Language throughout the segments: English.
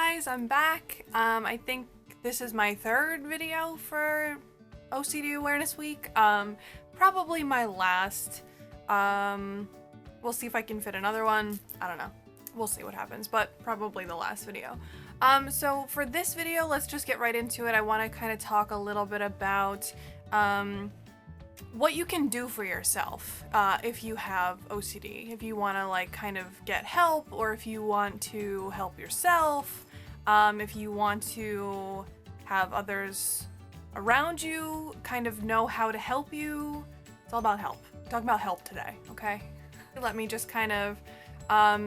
guys, I'm back. I think this is my third video for OCD Awareness Week. Probably my last. We'll see if I can fit another one. I don't know. We'll see what happens, but probably the last video. So for this video, let's just get right into it. I want to kind of talk a little bit about what you can do for yourself if you have OCD. If you want to like kind of get help, or if you want to help yourself, if you want to have others around you kind of know how to help you. It's all about help. I'm talking about help today, okay? Let me just kind of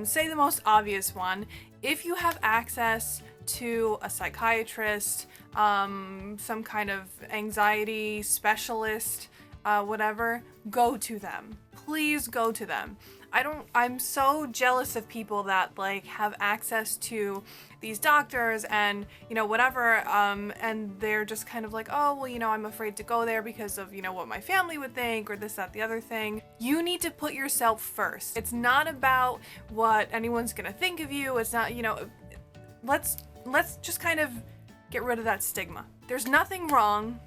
say the most obvious one. If you have access to a psychiatrist, some kind of anxiety specialist, whatever, go to them. Please go to them. I'm so jealous of people that like have access to these doctors and, you know, whatever, and they're just kind of like, oh, well, you know, I'm afraid to go there because of, you know, what my family would think or this, that, the other thing. You need to put yourself first. It's not about what anyone's gonna think of you. It's not, you know, let's just kind of get rid of that stigma. There's nothing wrong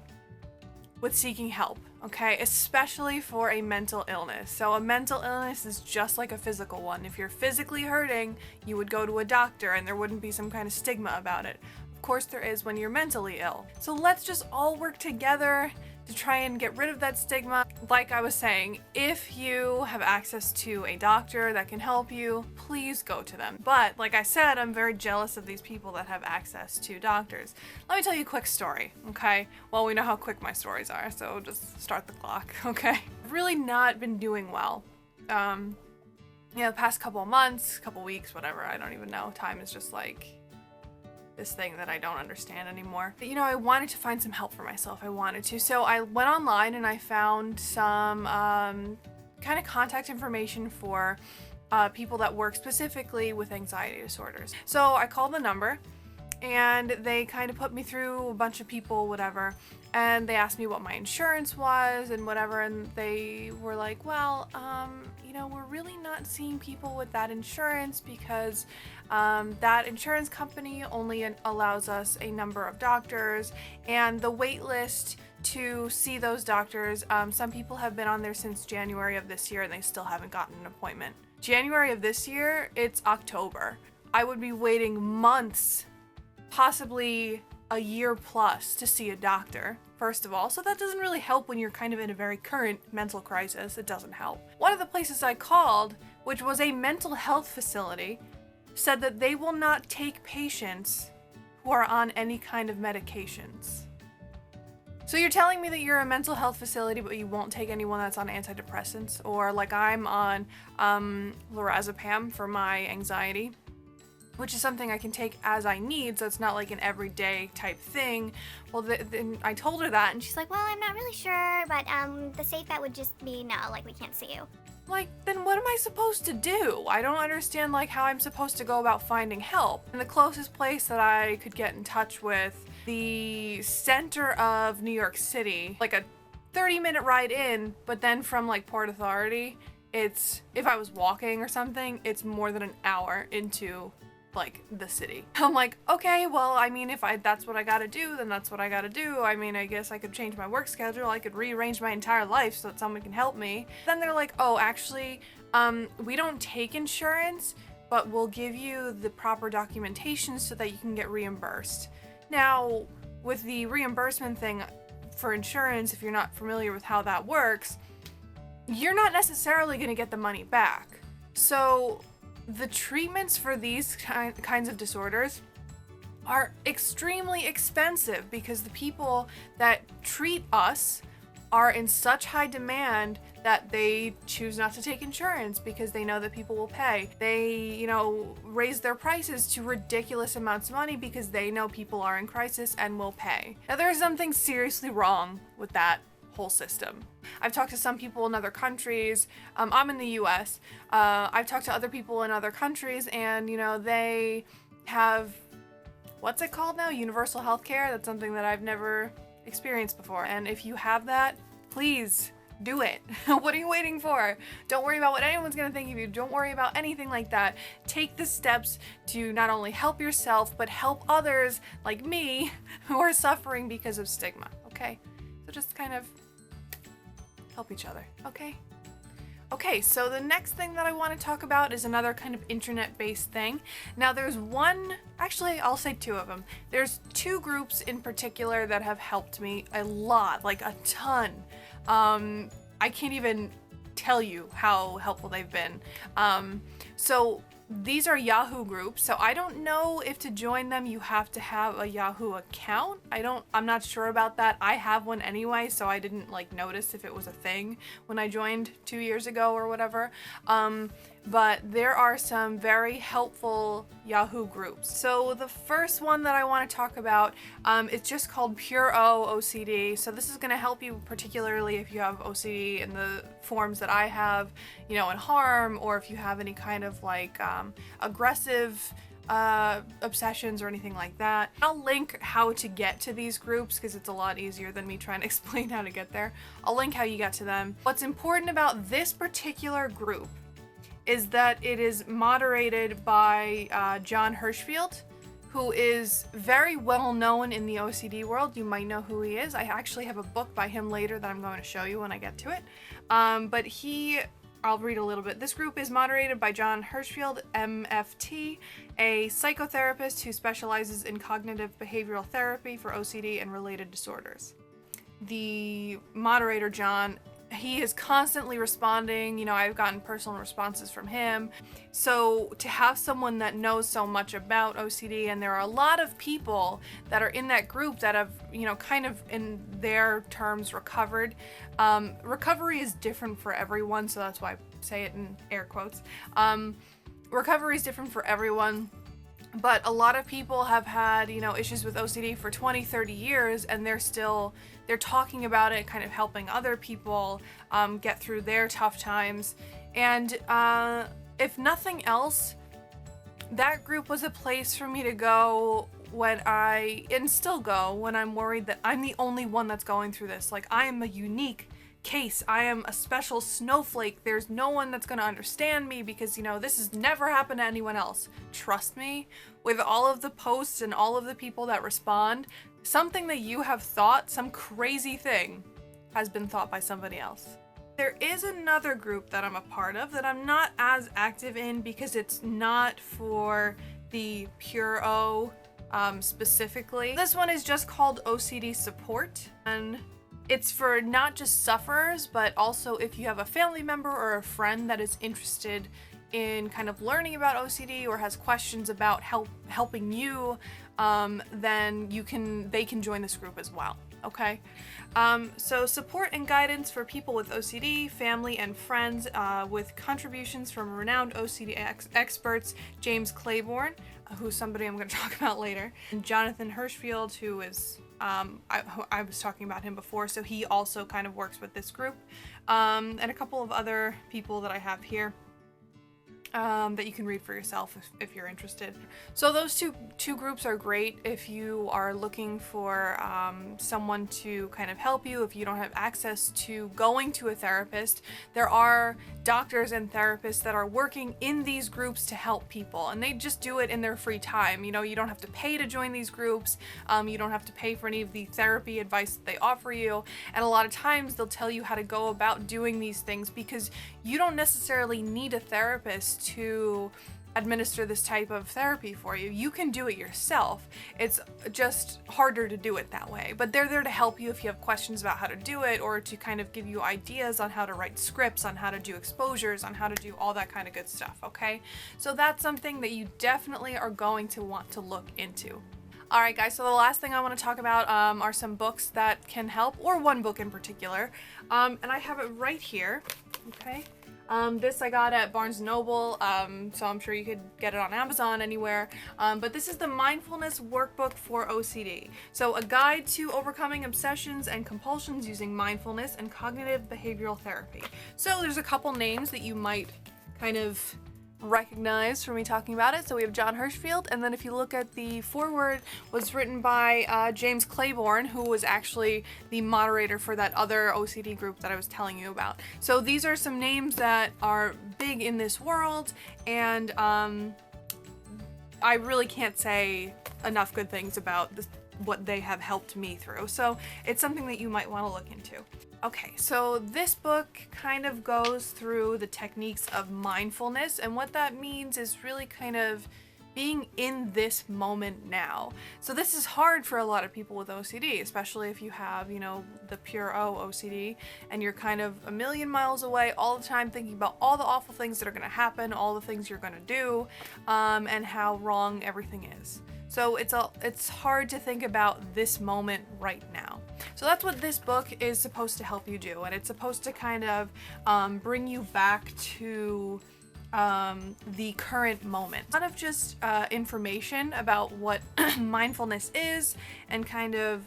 with seeking help, okay? Especially for a mental illness. So a mental illness is just like a physical one. If you're physically hurting, you would go to a doctor and there wouldn't be some kind of stigma about it. Of course there is when you're mentally ill. So let's just all work together to try and get rid of that stigma. Like I was saying, if you have access to a doctor that can help you, please go to them. But like I said, I'm very jealous of these people that have access to doctors. Let me tell you a quick story, okay? Well, we know how quick my stories are, so just start the clock, okay? I've really not been doing well. You know, the past couple of months, couple weeks, whatever, I don't even know. Time is just like this thing that I don't understand anymore. But, you know, I wanted to find some help for myself. I wanted to. So I went online and I found some kind of contact information for people that work specifically with anxiety disorders. So I called the number and they kind of put me through a bunch of people, whatever, and they asked me what my insurance was and whatever, and they were like, well, you know, we're really not seeing people with that insurance because that insurance company only allows us a number of doctors, and the wait list to see those doctors, some people have been on there since January of this year and they still haven't gotten an appointment. January of this year, it's October. I would be waiting months, possibly a year plus, to see a doctor, first of all. So that doesn't really help when you're kind of in a very current mental crisis. It doesn't help. One of the places I called, which was a mental health facility, said that they will not take patients who are on any kind of medications. So you're telling me that you're a mental health facility, but you won't take anyone that's on antidepressants? Or like I'm on lorazepam for my anxiety, which is something I can take as I need, so it's not like an everyday type thing. Well, then I told her that, and she's like, well, I'm not really sure, but the safe bet would just be no, like we can't see you. like, then what am I supposed to do? I don't understand like how I'm supposed to go about finding help. And the closest place that I could get in touch with, the center of New York City, like a 30-minute ride in, but then from like Port Authority, it's, if I was walking or something, it's more than an hour into like the city. I'm like, okay, well, I mean, if that's what I gotta do, then that's what I gotta do. I mean, I guess I could change my work schedule. I could rearrange my entire life so that someone can help me. Then they're like, oh, actually, we don't take insurance, but we'll give you the proper documentation so that you can get reimbursed. Now, with the reimbursement thing for insurance, if you're not familiar with how that works, you're not necessarily gonna get the money back. So the treatments for these kinds of disorders are extremely expensive because the people that treat us are in such high demand that they choose not to take insurance because they know that people will pay. They, you know, raise their prices to ridiculous amounts of money because they know people are in crisis and will pay. Now, there's something seriously wrong with that whole system. I've talked to some people in other countries. I'm in the US. I've talked to other people in other countries, and you know, they have, what's it called now? Universal healthcare. That's something that I've never experienced before. And if you have that, please Do it. What are you waiting for? Don't worry about what anyone's gonna think of you. Don't worry about anything like that. Take the steps to not only help yourself, but help others like me who are suffering because of stigma, okay? So just kind of help each other, okay? Okay, so the next thing that I want to talk about is another kind of internet-based thing. Now there's one, actually I'll say two of them. There's two groups in particular that have helped me a lot, like a ton. I can't even tell you how helpful they've been. So these are Yahoo groups, so I don't know if to join them you have to have a Yahoo account. I'm not sure about that. I have one anyway, so I didn't like notice if it was a thing when I joined 2 years ago or whatever. But there are some very helpful Yahoo groups. So the first one that I want to talk about, it's just called Pure O OCD. So this is going to help you particularly if you have OCD in the forms that I have, you know, in harm, or if you have any kind of like aggressive obsessions or anything like that. I'll link how to get to these groups because it's a lot easier than me trying to explain how to get there. I'll link how you get to them. What's important about this particular group is that it is moderated by John Hirschfield, who is very well known in the OCD world. You might know who he is. I actually have a book by him later that I'm going to show you when I get to it. But I'll read a little bit. This group is moderated by John Hirschfield, MFT, a psychotherapist who specializes in cognitive behavioral therapy for OCD and related disorders. The moderator, John, he is constantly responding. You know, I've gotten personal responses from him. So to have someone that knows so much about OCD, and there are a lot of people that are in that group that have, you know, kind of in their terms recovered. Recovery is different for everyone, so that's why I say it in air quotes. Recovery is different for everyone. But a lot of people have had, you know, issues with OCD for 20, 30 years, and they're talking about it, kind of helping other people get through their tough times. And if nothing else, that group was a place for me to go and still go when I'm worried that I'm the only one that's going through this. Like, I am a unique case. I am a special snowflake. There's no one that's going to understand me because, you know, this has never happened to anyone else. Trust me, with all of the posts and all of the people that respond, something that you have thought, some crazy thing, has been thought by somebody else. There is another group that I'm a part of that I'm not as active in because it's not for the Pure O specifically. This one is just called OCD Support, and it's for not just sufferers, but also if you have a family member or a friend that is interested in kind of learning about OCD or has questions about helping you, then they can join this group as well. Okay, so support and guidance for people with OCD, family and friends, with contributions from renowned OCD experts James Claiborne, who's somebody I'm going to talk about later, and Jonathan Hirschfield, who is I was talking about him before, so he also kind of works with this group, and a couple of other people that I have here that you can read for yourself if you're interested. So those two groups are great if you are looking for someone to kind of help you, if you don't have access to going to a therapist. There are doctors and therapists that are working in these groups to help people, and they just do it in their free time. You know, you don't have to pay to join these groups. You don't have to pay for any of the therapy advice that they offer you, and a lot of times they'll tell you how to go about doing these things because you don't necessarily need a therapist to administer this type of therapy for you. You can do it yourself. It's just harder to do it that way, but they're there to help you if you have questions about how to do it, or to kind of give you ideas on how to write scripts, on how to do exposures, on how to do all that kind of good stuff, okay? So that's something that you definitely are going to want to look into. Alright guys, so the last thing I want to talk about are some books that can help, or one book in particular, and I have it right here, okay? This I got at Barnes & Noble, so I'm sure you could get it on Amazon anywhere, but this is the Mindfulness Workbook for OCD. So a guide to overcoming obsessions and compulsions using mindfulness and cognitive behavioral therapy. So there's a couple names that you might kind of recognized for me talking about it. So we have John Hirschfield, and then if you look at the foreword, was written by James Claiborne, who was actually the moderator for that other OCD group that I was telling you about. So these are some names that are big in this world, and I really can't say enough good things about this, what they have helped me through. So it's something that you might want to look into. Okay, so this book kind of goes through the techniques of mindfulness, and what that means is really kind of being in this moment now. So this is hard for a lot of people with OCD, especially if you have, you know, the pure O OCD, and you're kind of a million miles away all the time thinking about all the awful things that are gonna happen, all the things you're gonna do, and how wrong everything is. So it's hard to think about this moment right now. So that's what this book is supposed to help you do, and it's supposed to kind of bring you back to the current moment. A lot of just information about what mindfulness is, and kind of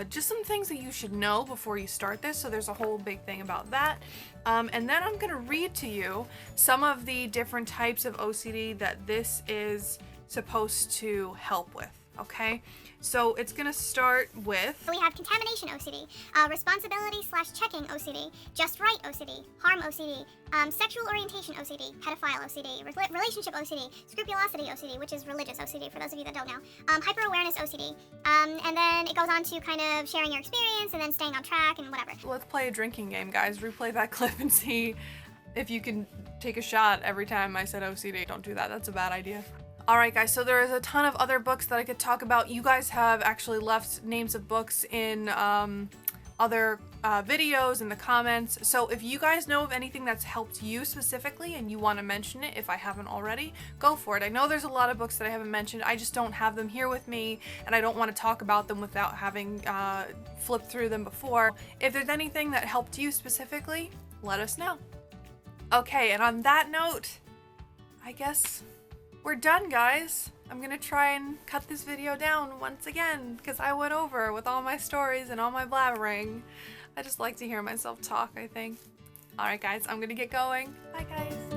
just some things that you should know before you start this. So there's a whole big thing about that. And then I'm gonna read to you some of the different types of OCD that this is supposed to help with, okay? So it's gonna start with... We have contamination OCD, responsibility/checking OCD, just right OCD, harm OCD, sexual orientation OCD, pedophile OCD, relationship OCD, scrupulosity OCD, which is religious OCD for those of you that don't know, hyper-awareness OCD, and then it goes on to kind of sharing your experience and then staying on track and whatever. Let's play a drinking game, guys. Replay that clip and see if you can take a shot every time I said OCD. Don't do that, that's a bad idea. Alright guys, so there is a ton of other books that I could talk about. You guys have actually left names of books in other videos in the comments. So if you guys know of anything that's helped you specifically and you want to mention it, if I haven't already, go for it. I know there's a lot of books that I haven't mentioned. I just don't have them here with me, and I don't want to talk about them without having flipped through them before. If there's anything that helped you specifically, let us know. Okay, and on that note, I guess we're done, guys. I'm gonna try and cut this video down once again because I went over with all my stories and all my blabbering. I just like to hear myself talk, I think. Alright guys, I'm gonna get going. Bye guys.